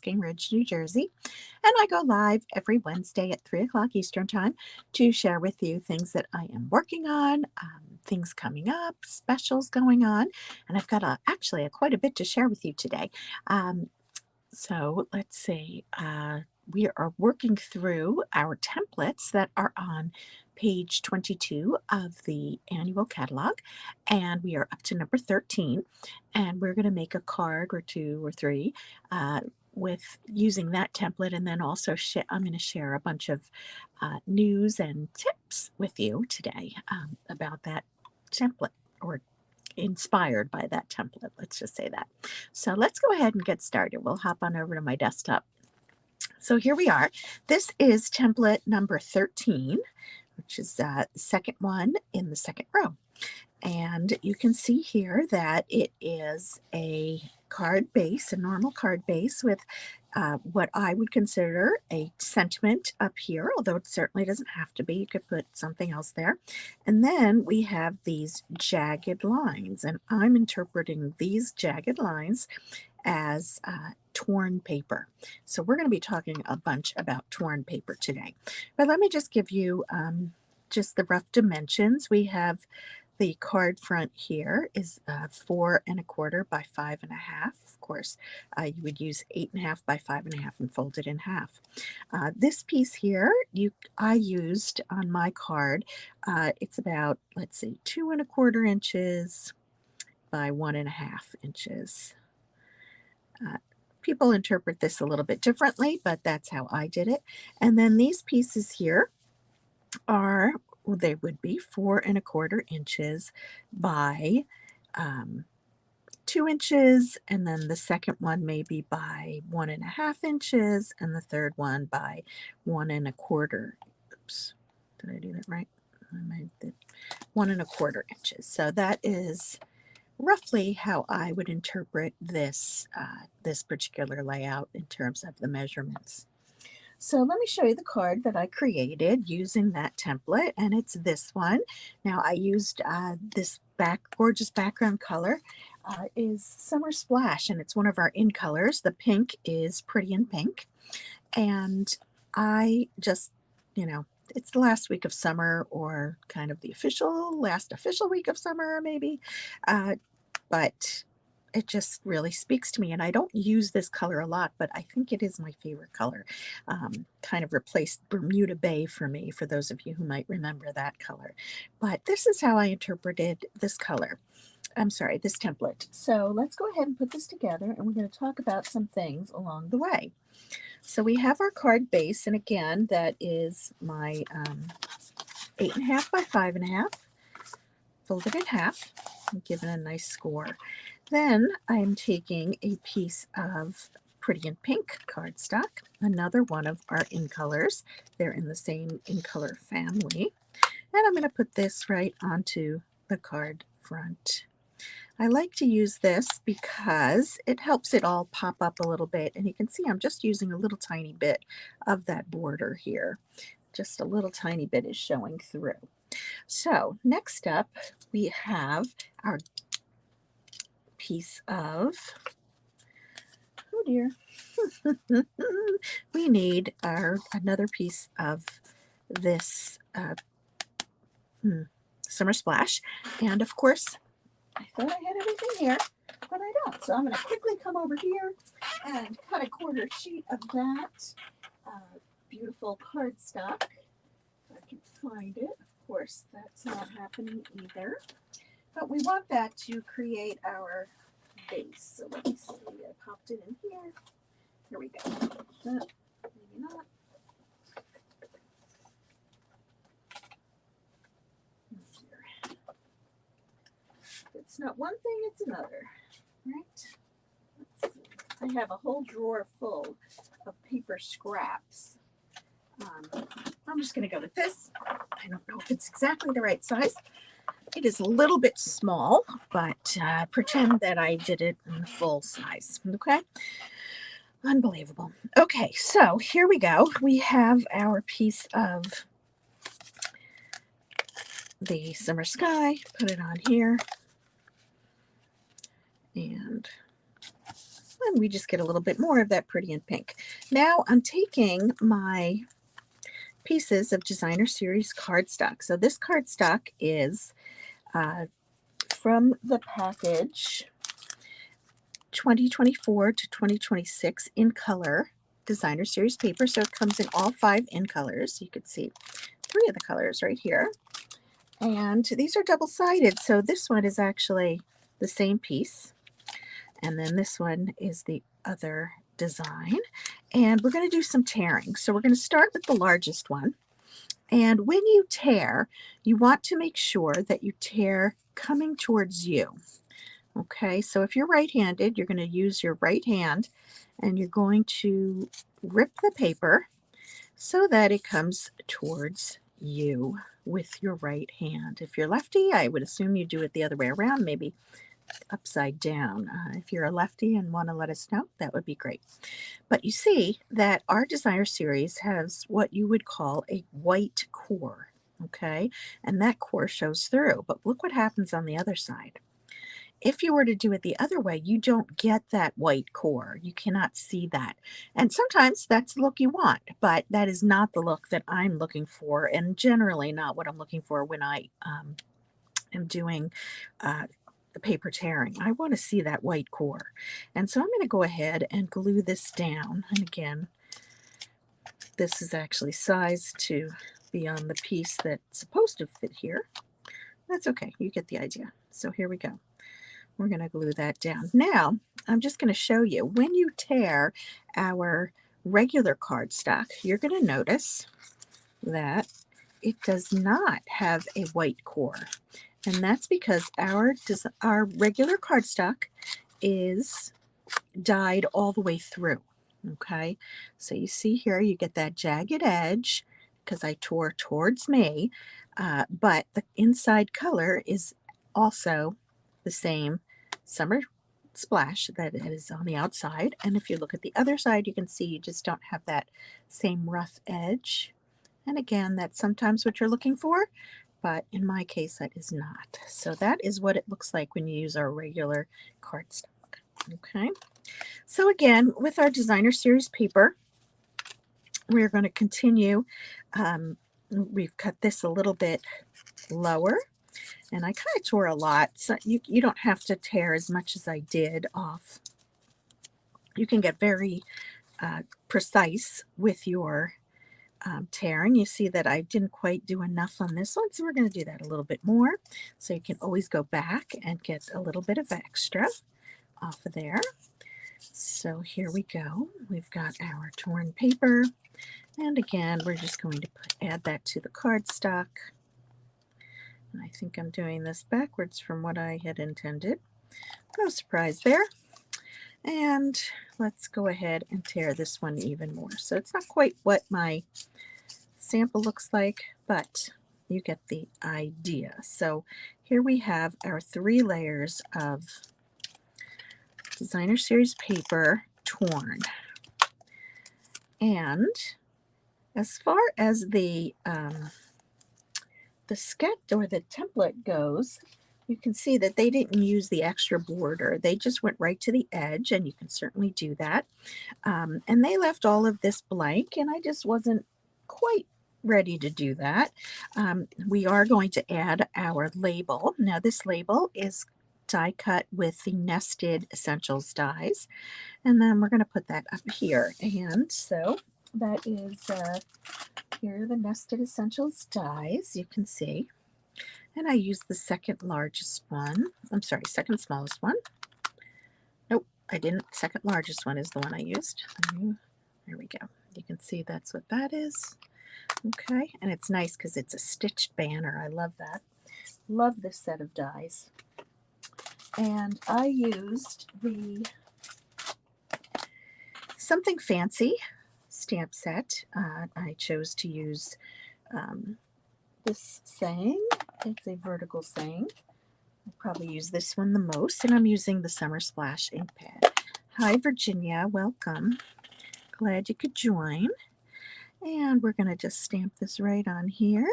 Basking Ridge, New Jersey, and I go live every Wednesday at 3 o'clock Eastern Time to share with you things that I am working on, things coming up, specials going on, and I've got actually quite a bit to share with you today. So let's see. We are working through our templates that are on page 22 of the annual catalog, and we are up to number 13. And we're going to make a card or two or three with using that template, and then also I'm going to share a bunch of news and tips with you today about that template, or inspired by that template. Let's just say that. So let's go ahead and get started. We'll hop on over to my desktop. So here we are. This is template number 13, which is the second one in the second row. And you can see here that it is a card base, a normal card base with what I would consider a sentiment up here, although it certainly doesn't have to be. You could put something else there. And then we have these jagged lines, and I'm interpreting these jagged lines as torn paper. So we're going to be talking a bunch about torn paper today. But let me just give you just the rough dimensions. We have the card front here is 4 1/4 by 5 1/2. Of course, you would use 8 1/2 by 5 1/2 and fold it in half. This piece here, I used on my card. It's about, let's see, 2 1/4 inches by 1 1/2 inches. People interpret this a little bit differently, but that's how I did it. And then these pieces here are, well, they would be 4 1/4 inches by 2 inches, and then the second one maybe by 1 1/2 inches, and the third one by 1 1/4. Oops, did I do that right? I made it 1 1/4 inches. So that is roughly how I would interpret this this particular layout in terms of the measurements. So let me show you the card that I created using that template, and it's this one. Now I used this gorgeous background color is Summer Splash, and it's one of our in colors. The pink is Pretty in Pink, and I just, it's the last week of summer, or kind of the last official week of summer, maybe. But it just really speaks to me, and I don't use this color a lot, but I think it is my favorite color. Kind of replaced Bermuda Bay for me, for those of you who might remember that color. But this is how I interpreted this color. I'm sorry, this template. So let's go ahead and put this together, and we're going to talk about some things along the way. So we have our card base, and again, that is my 8 1/2 by 5 1/2. Folded in half and given a nice score. Then I'm taking a piece of Pretty in Pink cardstock, another one of our in colors. They're in the same in color family. And I'm going to put this right onto the card front. I like to use this because it helps it all pop up a little bit. And you can see I'm just using a little tiny bit of that border here. Just a little tiny bit is showing through. So next up, we have our piece of, oh dear, we need another piece of this Summer Splash. And of course, I thought I had everything here, but I don't. So I'm going to quickly come over here and cut a 1/4 sheet of that beautiful cardstock. If I can find it. Of course, that's not happening either. But we want that to create our base. So let me see. I popped it in here. Here we go. Maybe not. It's not one thing, it's another. Right? Let's see. I have a whole drawer full of paper scraps. I'm just going to go with this. I don't know if it's exactly the right size. It is a little bit small, but pretend that I did it in full size. Okay? Unbelievable. Okay, so here we go. We have our piece of the summer sky. Put it on here. And And we just get a little bit more of that pretty in pink. Now I'm taking my pieces of Designer Series cardstock. So this cardstock is from the package 2024 to 2026 In Color Designer Series paper. So it comes in all 5 In Colors. You can see 3 of the colors right here. And these are double-sided. So this one is actually the same piece. And then this one is the other design. And we're going to do some tearing. So we're going to start with the largest one. And when you tear, you want to make sure that you tear coming towards you. Okay, so if you're right-handed, you're going to use your right hand and you're going to rip the paper so that it comes towards you with your right hand. If you're lefty, I would assume you do it the other way around, maybe upside down. If you're a lefty and want to let us know, that would be great. But you see that our Designer Series has what you would call a white core, okay? And that core shows through. But look what happens on the other side. If you were to do it the other way, you don't get that white core. You cannot see that. And sometimes that's the look you want, but that is not the look that I'm looking for, and generally not what I'm looking for when I am doing the paper tearing. I want to see that white core. And so I'm going to go ahead and glue this down. And again, this is actually sized to be on the piece that's supposed to fit here. That's okay. You get the idea. So here we go. We're going to glue that down. Now, I'm just going to show you, when you tear our regular cardstock, you're going to notice that it does not have a white core. And that's because our regular cardstock is dyed all the way through. Okay, so you see here, you get that jagged edge because I tore towards me, but the inside color is also the same summer splash that it is on the outside. And if you look at the other side, you can see you just don't have that same rough edge. And again, that's sometimes what you're looking for, but in my case, that is not. So that is what it looks like when you use our regular cardstock. Okay, so again, with our Designer Series paper, we're going to continue. We've cut this a little bit lower, and I kind of tore a lot, so you don't have to tear as much as I did off. You can get very precise with your tearing. You see that I didn't quite do enough on this one, so we're going to do that a little bit more. So you can always go back and get a little bit of extra off of there. So here we go. We've got our torn paper, and again, we're just going to add that to the cardstock. And I think I'm doing this backwards from what I had intended. No surprise there. And let's go ahead and tear this one even more. So it's not quite what my sample looks like, but you get the idea. So here we have our 3 layers of Designer Series paper torn. And as far as the sketch or the template goes, you can see that they didn't use the extra border. They just went right to the edge, and you can certainly do that. And they left all of this blank, and I just wasn't quite ready to do that. We are going to add our label. Now this label is die cut with the nested essentials dies, and then we're going to put that up here. And so that is here are the nested essentials dies, you can see. And I used the second largest one. I'm sorry, second smallest one. Nope, I didn't. Second largest one is the one I used. There we go. You can see that's what that is. Okay, and it's nice because it's a stitched banner. I love that. Love this set of dies. And I used the Something Fancy stamp set. I chose to use this saying. It's a vertical saying. I probably use this one the most, and I'm using the Summer Splash ink pad. Hi, Virginia. Welcome. Glad you could join. And we're going to just stamp this right on here.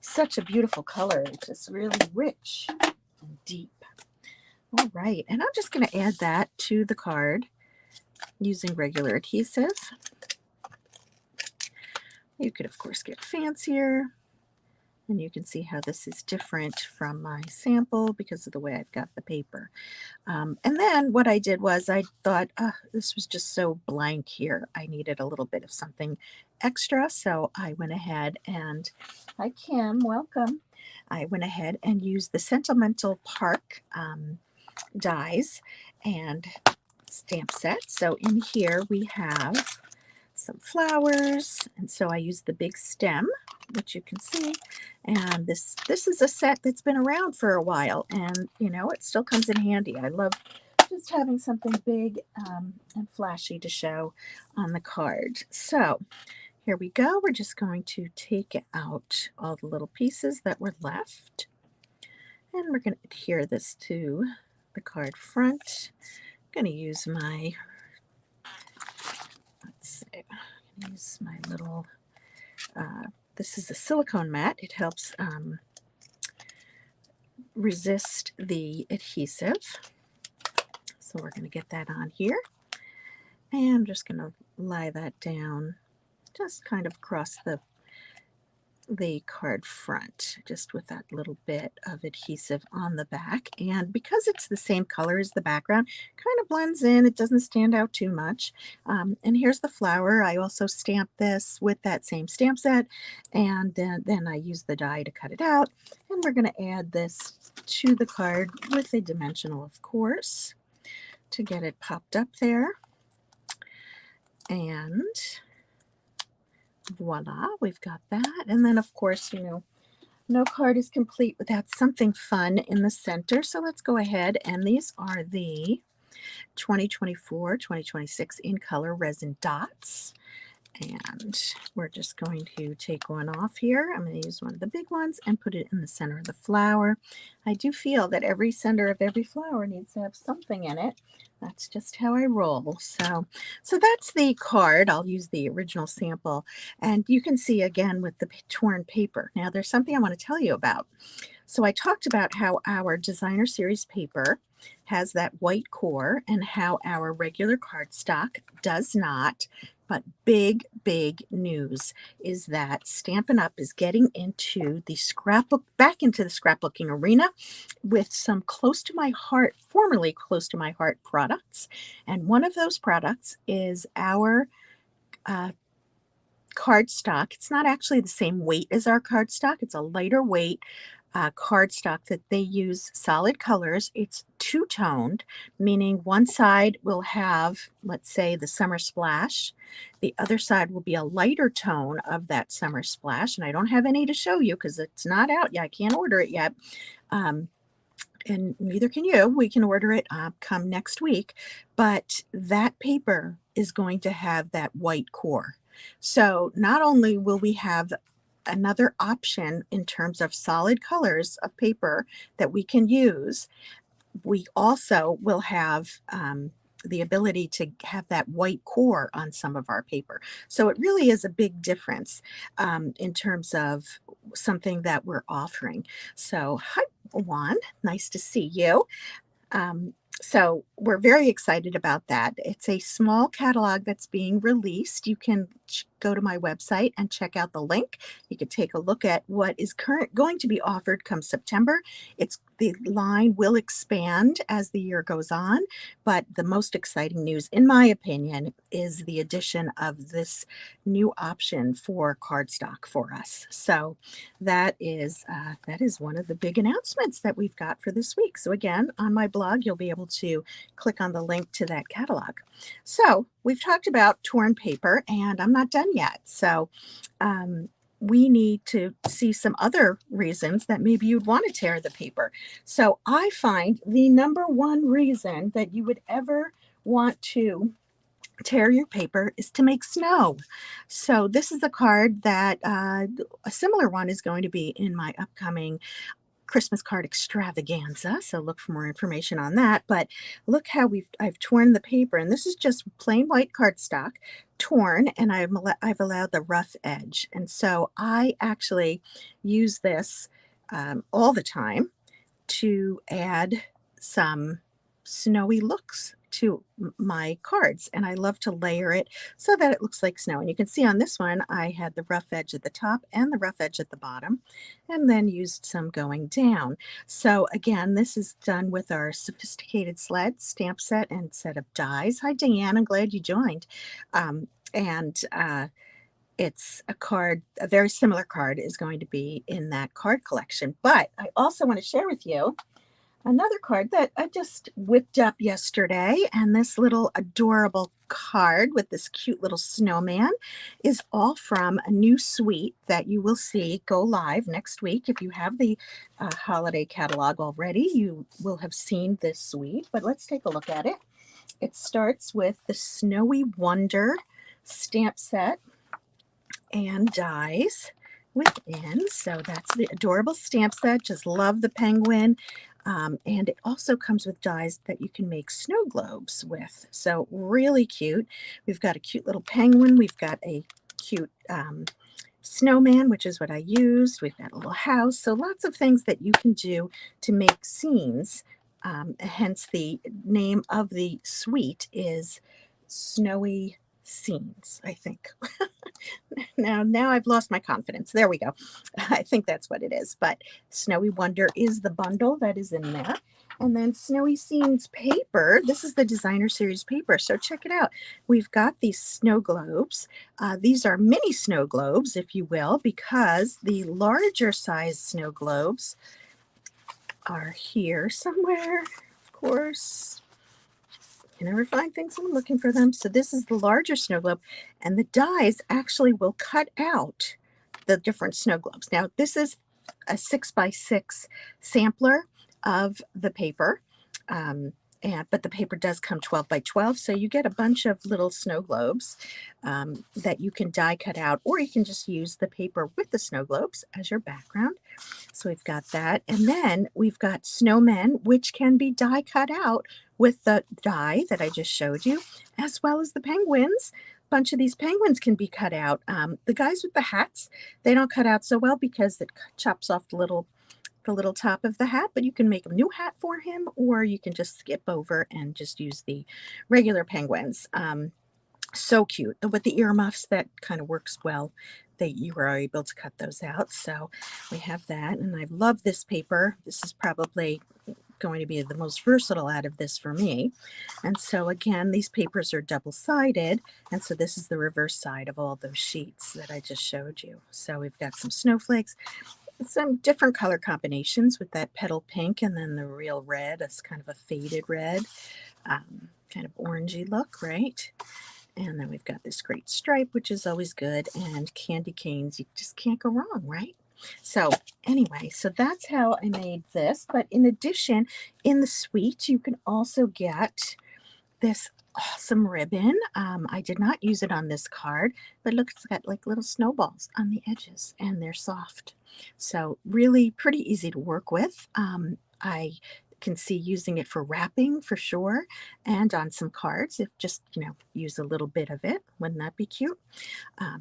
Such a beautiful color. It's just really rich and deep. All right, and I'm just going to add that to the card using regular adhesive. You could, of course, get fancier, and you can see how this is different from my sample because of the way I've got the paper. And then what I did was I thought, this was just so blank here. I needed a little bit of something extra, so I went ahead and, hi Kim, welcome. I went ahead and used the Sentimental Park dies and stamp set. So in here we have some flowers, and so I used the big stem, which you can see, and this is a set that's been around for a while, and you know, it still comes in handy. I love just having something big and flashy to show on the card. So here we go. We're just going to take out all the little pieces that were left, and we're going to adhere this to the card front. I'm going to use my, let's see, use my little, this is a silicone mat. It helps resist the adhesive. So we're going to get that on here. And I'm just going to lie that down just kind of across the card front, just with that little bit of adhesive on the back. And because it's the same color as the background, kind of blends in. It doesn't stand out too much. And here's the flower. I also stamped this with that same stamp set, and then I used the die to cut it out. And we're going to add this to the card with a dimensional, of course, to get it popped up there. And voila, we've got that. And then, of course, you know, no card is complete without something fun in the center. So let's go ahead, and these are the 2024-2026 In Color resin dots. And we're just going to take one off here. I'm going to use one of the big ones and put it in the center of the flower. I do feel that every center of every flower needs to have something in it. That's just how I roll. So that's the card. I'll use the original sample. And you can see again with the torn paper. Now there's something I want to tell you about. So I talked about how our designer series paper has that white core and how our regular cardstock does not. But big news is that Stampin' Up! Is getting into the back into the scrapbooking arena with some close to my heart, formerly close to my heart products. And one of those products is our cardstock. It's not actually the same weight as our cardstock. It's a lighter weight cardstock that they use solid colors. It's two-toned, meaning one side will have, let's say, the summer splash. The other side will be a lighter tone of that summer splash. And I don't have any to show you because it's not out yet. I can't order it yet. And neither can you. We can order it come next week. But that paper is going to have that white core. So not only will we have another option in terms of solid colors of paper that we can use, we also will have the ability to have that white core on some of our paper. So it really is a big difference in terms of something that we're offering. So hi, Juan, nice to see you. So we're very excited about that. It's a small catalog that's being released. You can go to my website and check out the link. You could take a look at what is going to be offered come September. The line will expand as the year goes on, but the most exciting news, in my opinion, is the addition of this new option for cardstock for us. So that is one of the big announcements that we've got for this week. So again, on my blog, you'll be able to click on the link to that catalog. So we've talked about torn paper, and I'm not done yet. So we need to see some other reasons that maybe you'd want to tear the paper. So I find the number one reason that you would ever want to tear your paper is to make snow. So this is a card that a similar one is going to be in my upcoming Christmas card extravaganza, so look for more information on that. But look how I've torn the paper, and this is just plain white cardstock torn, and I've allowed the rough edge. And so I actually use this all the time to add some snowy looks to my cards, and I love to layer it so that it looks like snow. And you can see on this one I had the rough edge at the top and the rough edge at the bottom, and then used some going down. So again, this is done with our sophisticated sled stamp set and set of dies. Hi Diane, I'm glad you joined. And it's a card, a very similar card is going to be in that card collection. But I also want to share with you another card that I just whipped up yesterday, and this little adorable card with this cute little snowman is all from a new suite that you will see go live next week. If you have the holiday catalog already, you will have seen this suite, but let's take a look at it. It starts with the Snowy Wonder stamp set and dies within. So that's the adorable stamp set. Just love the penguin. And it also comes with dies that you can make snow globes with. So really cute. We've got a cute little penguin. We've got a cute snowman, which is what I used. We've got a little house. So lots of things that you can do to make scenes. Hence the name of the suite is Snowy Scenes, I think. Now I've lost my confidence. There we go. I think that's what it is. But Snowy Wonder is the bundle that is in there. And then Snowy Scenes paper. This is the designer series paper. So check it out. We've got these snow globes. These are mini snow globes, if you will, because the larger size snow globes are here somewhere, of course. You never find things when I'm looking for them. So this is the larger snow globe, and the dies actually will cut out the different snow globes. Now, this is a 6x6 sampler of the paper, but the paper does come 12 by 12, so you get a bunch of little snow globes that you can die cut out, or you can just use the paper with the snow globes as your background. So we've got that, and then we've got snowmen, which can be die cut out with the die that I just showed you, as well as the penguins. A bunch of these penguins can be cut out. The guys with the hats, they don't cut out so well because it chops off the little top of the hat, but you can make a new hat for him, or you can just skip over and just use the regular penguins. So cute. With the earmuffs, that kind of works well. You were able to cut those out. So we have that, and I love this paper. This is probably going to be the most versatile out of this for me. And so again, these papers are double-sided, and so this is the reverse side of all those sheets that I just showed you. So we've got some snowflakes, some different color combinations with that petal pink, and then the real red. It's kind of a faded red, kind of orangey look, right? And then we've got this great stripe, which is always good, and candy canes. You just can't go wrong, right? So anyway, so that's how I made this. But in addition, in the suite, you can also get this awesome ribbon. I did not use it on this card, but look, it's got like little snowballs on the edges, and they're soft. So really pretty easy to work with. I can see using it for wrapping for sure, and on some cards, if just, use a little bit of it. Wouldn't that be cute?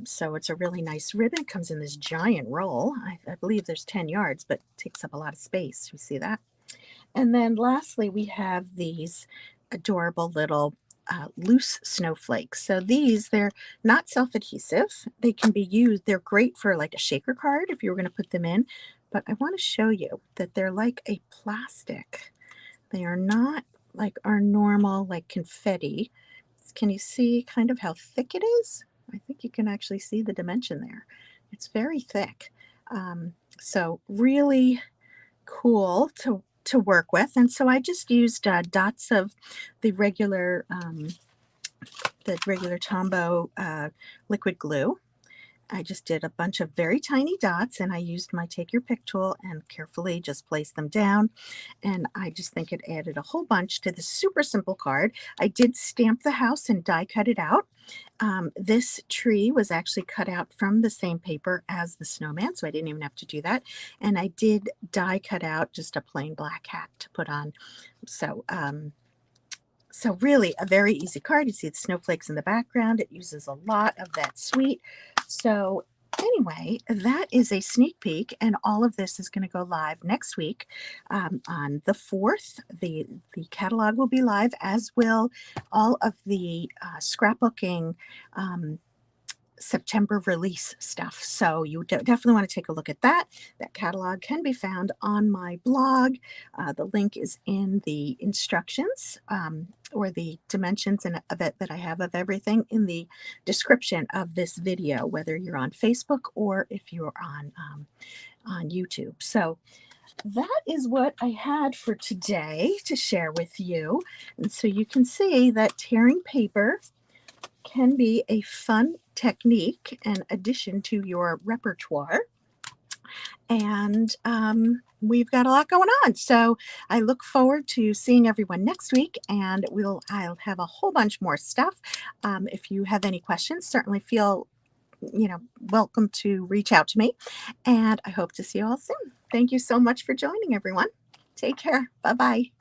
So it's a really nice ribbon. It comes in this giant roll. I believe there's 10 yards, but takes up a lot of space. You see that? And then lastly, we have these adorable little loose snowflakes. So they're not self-adhesive. They can be used. They're great for like a shaker card if you were going to put them in. But I want to show you that they're like a plastic. They are not like our normal like confetti. Can you see kind of how thick it is? I think you can actually see the dimension there. It's very thick. So really cool to work with. And so I just used dots of the regular Tombow liquid glue. I just did a bunch of very tiny dots, and I used my Take Your Pick tool and carefully just placed them down. And I just think it added a whole bunch to the super simple card. I did stamp the house and die cut it out. This tree was actually cut out from the same paper as the snowman, so I didn't even have to do that. And I did die cut out just a plain black hat to put on. So really a very easy card. You see the snowflakes in the background. It uses a lot of that suite. So anyway, that is a sneak peek, and all of this is going to go live next week on the 4th. The catalog will be live, as will all of the scrapbooking September release stuff. So you definitely want to take a look at that. That catalog can be found on my blog. The link is in the instructions, or the dimensions of it that I have of everything in the description of this video, whether you're on Facebook or if you're on YouTube. So that is what I had for today to share with you. And so you can see that tearing paper can be a fun technique and addition to your repertoire. And we've got a lot going on. So I look forward to seeing everyone next week, and I'll have a whole bunch more stuff. If you have any questions, certainly feel welcome to reach out to me. And I hope to see you all soon. Thank you so much for joining, everyone. Take care. Bye-bye.